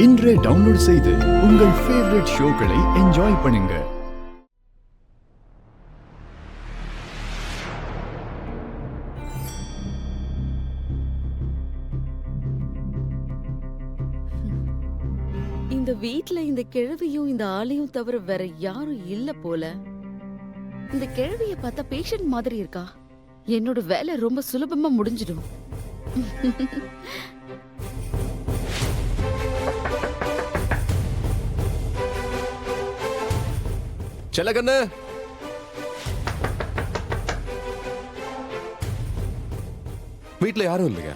இன்றே டவுன்லோட் செய்து உங்கள் ஃபேவரட் ஷோக்களை என்ஜாய் பண்ணுங்க. இந்த வீட்ல இந்த கிழவியும் இந்த ஆளையும் தவிர வேற யாரும் இல்ல போல. இந்த கிழவிய பார்த்தா பேஷண்ட் மாதிரி இருக்கா. என்னோட வேலை ரொம்ப சுலபமா முடிஞ்சிடும். செல்லகண்ணு, வீட்ல யாரும் இல்லையா?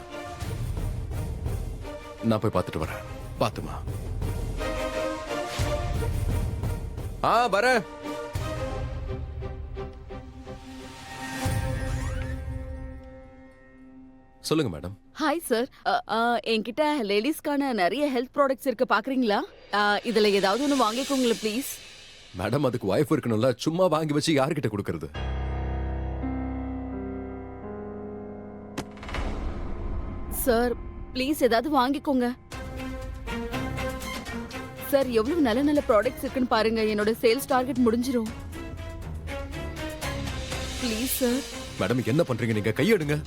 நான் போய் பார்த்துட்டு வரேன். பாத்துமா. வரேன். சொல்லுங்க மேடம். ஹாய் சார், என்கிட்ட லேடிஸ்க்கான நிறைய ஹெல்த் ப்ராடக்ட்ஸ் இருக்கு, பாக்குறீங்களா? இதுல ஏதாவது ஒன்று வாங்கிக்கோங்களேன் ப்ளீஸ். மேடம், அதுக்கு வைஃப் இருக்கணும்ல, சும்மா வாங்கி வச்சு யார்கிட்ட கொடுக்கறது? சார் ப்ளீஸ் ஏதாவது வாங்கிக்கோங்க சார். எவ்வளவு நல்ல நல்ல ப்ராடக்ட்ஸ் இருக்குன்னு பாருங்க. என்னோட சேல்ஸ் டார்கெட் முடிஞ்சிரும். Please sir. மேடம், என்ன பண்றீங்க நீங்க? கையெடுங்க.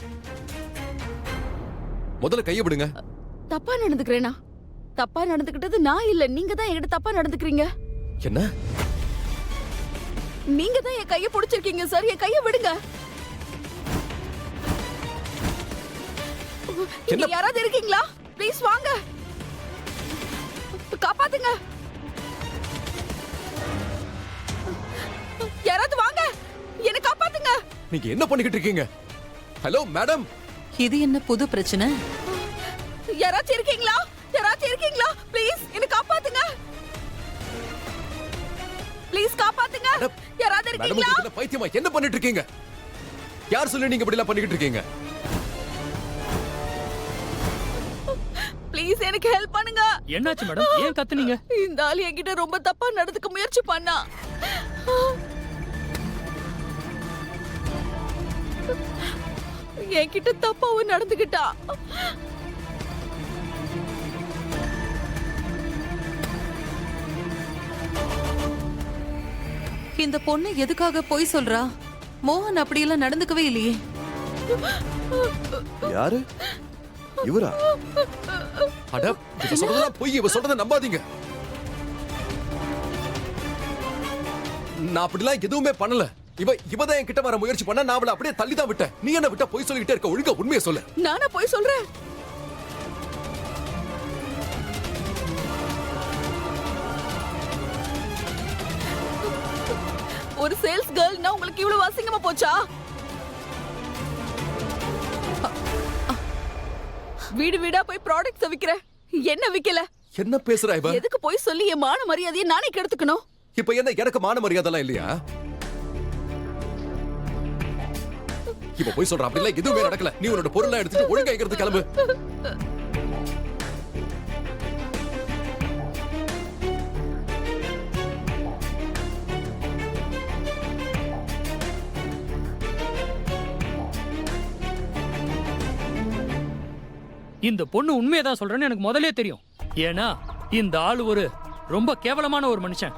முதல்ல கைய விடுங்க. தப்பா நடந்துக்கிறேனா? தப்பா நடந்துக்கிட்டது நான் இல்ல, நீங்க தான் என்கிட்ட தப்பா நடந்துக்கிறீங்க. என்ன? நீங்க தான் என் கைய பிடிச்சிருக்கீங்க சார். என் கைய விடுங்க. இங்க யாராவது இருக்கீங்களா? ப்ளீஸ் வாங்க, காப்பாத்துங்க. யாராவது வாங்க, என்ன காப்பாத்துங்க. நீங்க என்ன பண்ணிக்கிட்டு இருக்கீங்க? ஹலோ மேடம், இது என்ன புது பிரச்சனை? யாராச்சும் இருக்கீங்களா? யாராச்சும் இருக்கீங்களா? ப்ளீஸ் என்ன காப்பாத்துங்க. ப்ளீஸ் காப்பாத்துங்க. யாராவது இருக்கீங்களா? மேடம், என்ன பைத்தியமா? என்ன பண்ணிட்டு இருக்கீங்க? யார் சொல்லி நீங்க இப்படி எல்லாம் பண்ணிக்கிட்டு இருக்கீங்க? ப்ளீஸ் எனக்கு ஹெல்ப் பண்ணுங்க. என்னாச்சு மேடம்? ஏன் கத்துனீங்க? இந்த ஆளு என்கிட்ட ரொம்ப தப்பா நடந்துக்க முயற்சி பண்ணா. என்கிட்ட தப்பாவும் நடந்துக்கிட்டா. இந்த பொண்ணு எதுக்காக பொய் சொல்றா? மோகன் அப்படியெல்லாம் நடந்துக்கவே இல்லையே. யாரு இவரா? அட, இவ சொல்றதெல்லாம் பொய். இவ சொல்றத நம்பாதீங்க. நான் அப்படிலாம் எதுவுமே பண்ணல. இவதான் என்கிட்ட வர முயற்சி பண்ண, நான் அவளை அப்படியே தள்ளி தான் விட்டேன். நீ என்ன விட்ட பொய் சொல்லிக்கிட்டே இருக்க? ஒழுங்கா உண்மையை சொல்லு. நானா பொய் சொல்றேன்? ஒரு சேல்ஸ் கேர்ள்னா உங்களுக்கு இவ்வளவு அசிங்கமா போச்சா? வீடு வீடா போய் ப்ராடக்ட்ஸ் விக்கிறேன், என்ன விக்கல? என்ன பேசுறா இவ? எதுக்கு போய் சொல்லி என் மான மரியாதையை நானே கெடுத்துக்கணும்? இப்ப என்ன எனக்கு மான மரியாதைலாம் இல்லையா? இப்ப போய் சொல்ற அப்படி இல்ல, எதுவுமே நடக்கல. நீ உன்னோட பொருளை எடுத்துட்டு ஒழுங்கா இங்கிருந்து கிளம்பு. இந்த பொண்ணு உண்மையதான் சொல்றேன்னு எனக்கு முதலே தெரியும். ஏன்னா இந்த ஆளு ஒரு ரொம்ப கேவலமான ஒரு மனுஷன்.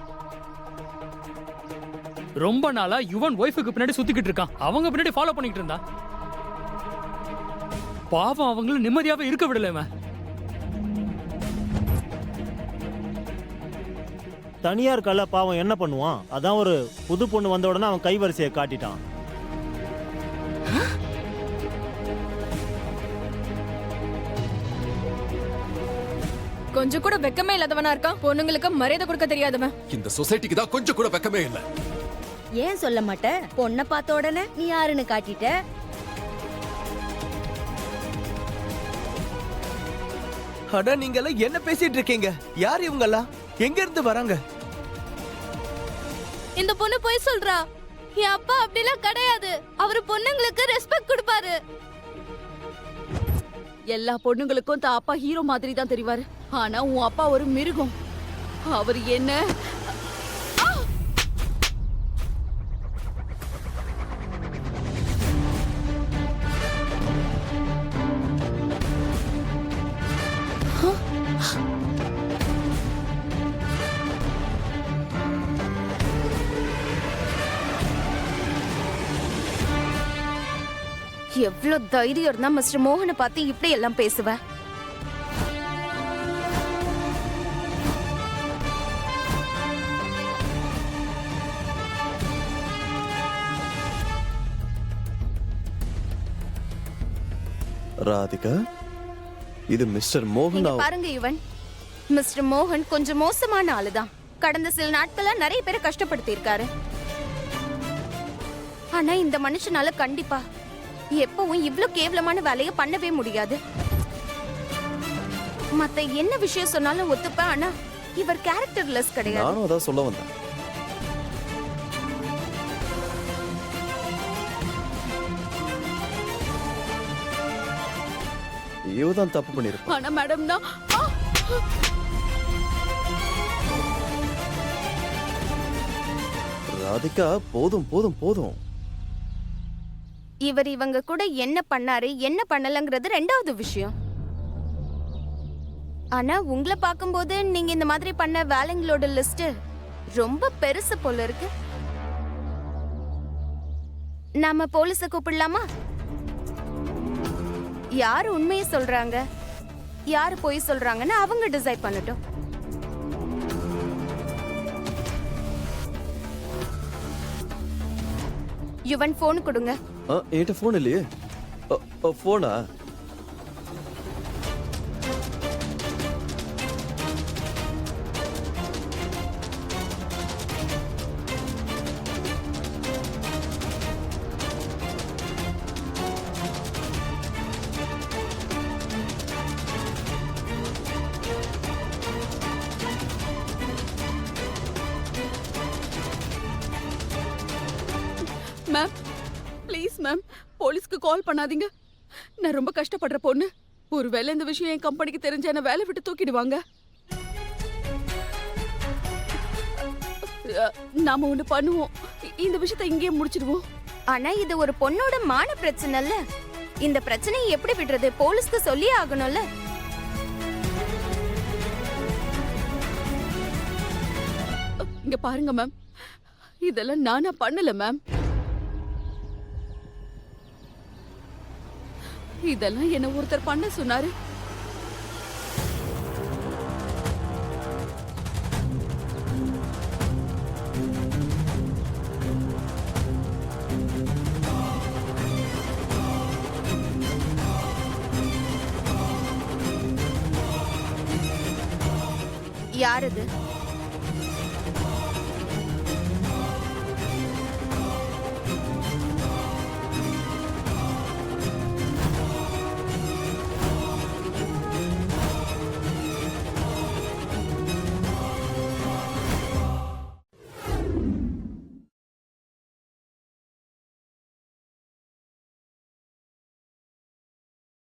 ரொம்ப நாளா யுவன் ஒய்ஃபுக்கு பின்னாடி சுத்திக்கிட்டு இருக்கான். அவங்க பின்னாடி ஃபாலோ பண்ணிட்டு இருந்தா. பாவம், அவங்களும் நிம்மதியாவே இருக்க விடல. தனியார் கல்ல பாவம் என்ன பண்ணுவான்? அதான் ஒரு புது பொண்ணு வந்த உடனே அவன் கைவரிசையை காட்டிட்டான். கொஞ்சம் கூட வெக்கமே இல்லாதவனா இருக்கான். பொண்ணுங்களுக்கு மரியாதை கொடுக்க தெரியாதவன். இந்த சொசைட்டிக்கு தான் கொஞ்சம் கூட வெக்கமே இல்ல. ஏன் சொல்ல மாட்ட? பொண்ணை பார்த்த உடனே நீ யாருன்னு காட்டிட்ட. அட, நீங்க எல்லாம் என்ன பேசிட்டு இருக்கீங்க? யார் இவங்க எல்லாம்? எங்க இருந்து வராங்க? இந்த பொண்ணு போய் சொல்றா. என் அப்பா அப்படிலாம் கிடையாது. அவரு பொண்ணுங்களுக்கு ரெஸ்பெக்ட் கொடுப்பாரு. எல்லா பொண்ணுங்களுக்கும் தான் அப்பா ஹீரோ மாதிரி தான் தெரிவாரு. ஆனா உன் அப்பா ஒரு மிருகம். அவர் என்ன எவ்வளவு தைரியம் இருந்தா மிஸ்டர் மோகனை பார்த்து இப்படி எல்லாம் பேசுவ? ராதிகா, இது மிஸ்டர் மோகன். இங்க பாருங்க யுவன், மிஸ்டர் மோகன் கொஞ்சம் மோசமான ஆளுதான். கடந்த சில நாட்களா நிறைய பேரை கஷ்டப்படுத்தி இருக்காரு. ஆனா இந்த மனுஷனால கண்டிப்பா எப்பவும் இவ்ளோ கேவலமான வேலையை பண்ணவே முடியாது. மத்த என்ன விஷயம் சொன்னாலும் ஒத்துப்பேன், ஆனா இவர் கேரக்டர்லெஸ் கிடையாது. நானும் அதான் சொல்ல வந்தேன். இவதான் தப்பு பண்ணிருப்பான். ஆனா மேடம் நான் ராதிகா, போதும் போதும் போதும். இவர் இவங்க கூட என்ன பண்ணாரு என்ன பண்ணலங்கிறது ரெண்டாவது விஷயம். ஆனா உங்களை பார்க்கும்போது நீங்க இந்த மாதிரி பண்ண வேலைங்களோட லிஸ்ட் ரொம்ப பெருசு போல இருக்கு. நாம போலீஸ கூப்பிடலாமா? யாரு உண்மையை சொல்றாங்க யாரு பொய் சொல்றாங்கன்னு அவங்க டிசைட் பண்ணட்டும். யுவன் போன் கொடுங்க. என்கிட்ட போன் இல்லையே. போனா? மேம் ப்ளீஸ் மேம், போலீஸ்க்கு கால் பண்ணாதீங்க. நான் ரொம்ப கஷ்டப்படுற பொண்ணு. ஒருவேளை இந்த விஷயம் என் கம்பெனிக்கு தெரிஞ்ச என்ன வேலை விட்டு தூக்கிடுவாங்க. நாம ஒண்ணு பண்ணுவோம், இந்த விஷயத்தை இங்கேயே முடிச்சிடுவோம். ஆனா இது ஒரு பொண்ணோட மான பிரச்சனை இல்ல. இந்த பிரச்சனையை எப்படி விடுறது? போலீஸ்க்கு சொல்லியே ஆகணும்ல. இங்க பாருங்க மேம், இதெல்லாம் நானா பண்ணல மேம். இதெல்லாம் என்ன ஒருத்தர் பண்ண சொன்னாரு. யார் இது?